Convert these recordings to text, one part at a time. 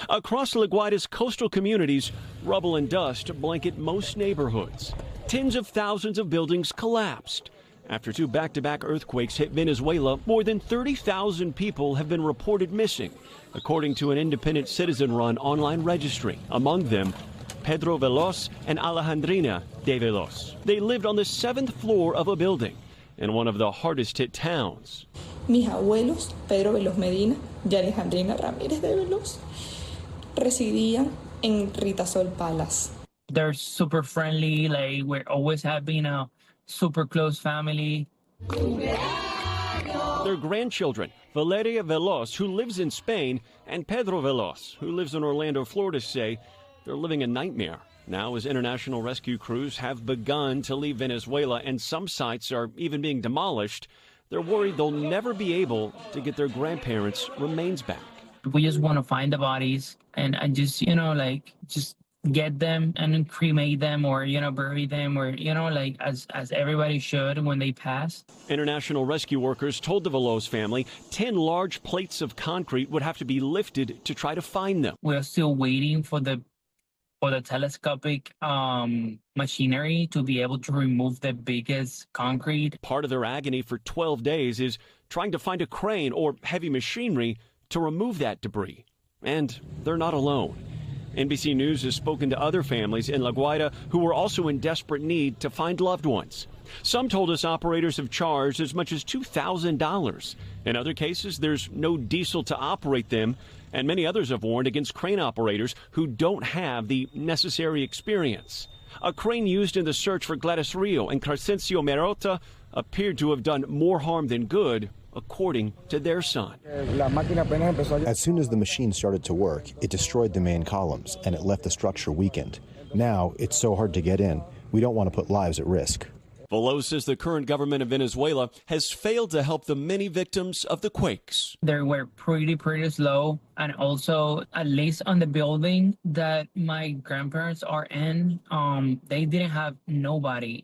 Across La Guaira's coastal communities, rubble and dust blanket most neighborhoods. Tens of thousands of buildings collapsed. After two back-to-back earthquakes hit Venezuela, more than 30,000 people have been reported missing, according to an independent citizen-run online registry. Among them, Pedro Veloz and Alejandrina de Veloz. They lived on the 7th floor of a building in one of the hardest-hit towns. Mis abuelos, Pedro Veloz Medina y Alejandrina Ramírez de Veloz, residían en Ritasol Palace. They're super friendly, like we're always having a super close family. Their grandchildren, Valeria Veloz, who lives in Spain, and Pedro Veloz, who lives in Orlando, Florida, say they're living a nightmare. Now, as international rescue crews have begun to leave Venezuela and some sites are even being demolished, they're worried they'll never be able to get their grandparents' remains back. We just want to find the bodies and just, just get them and cremate them or, bury them or, as everybody should when they pass. International rescue workers told the Veloz family 10 large plates of concrete would have to be lifted to try to find them. We're still waiting for the telescopic machinery to be able to remove the biggest concrete. Part of their agony for 12 days is trying to find a crane or heavy machinery to remove that debris. And they're not alone. NBC News has spoken to other families in La Guaira who were also in desperate need to find loved ones. Some told us operators have charged as much as $2,000. In other cases, there's no diesel to operate them, and many others have warned against crane operators who don't have the necessary experience. A crane used in the search for Gladys Rio and Crescencio Merota appeared to have done more harm than good, according to their son. As soon as the machine started to work, it destroyed the main columns, and it left the structure weakened. Now, it's so hard to get in, we don't want to put lives at risk. Veloz says the current government of Venezuela has failed to help the many victims of the quakes. They were pretty slow, and also, at least on the building that my grandparents are in, they didn't have nobody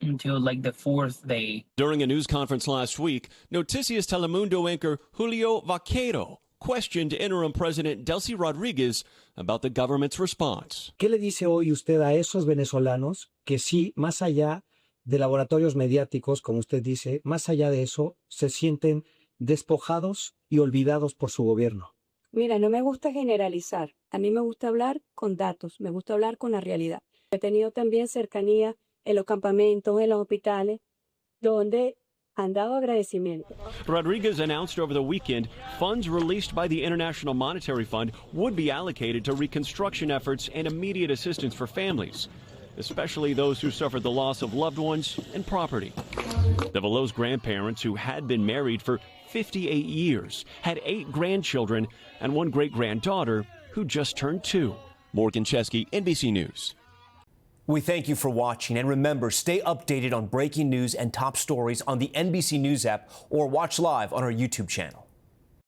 until like the 4th day. During a news conference last week, Noticias Telemundo anchor Julio Vaquero questioned interim President Delcy Rodriguez about the government's response. ¿Qué le dice hoy usted a esos venezolanos que sí, más allá de laboratorios mediáticos, como usted dice, más allá de eso, se sienten despojados y olvidados por su gobierno? Mira, no me gusta generalizar. A mí me gusta hablar con datos, me gusta hablar con la realidad. He tenido también cercanía en los campamentos, en los hospitales, donde han dado agradecimiento. Rodriguez announced over the weekend funds released by the International Monetary Fund would be allocated to reconstruction efforts and immediate assistance for families, especially those who suffered the loss of loved ones and property. The Veloz grandparents, who had been married for 58 years, had 8 grandchildren and 1 great-granddaughter who just turned 2. Morgan Chesky, NBC News. We thank you for watching, and remember, stay updated on breaking news and top stories on the NBC News app or watch live on our YouTube channel.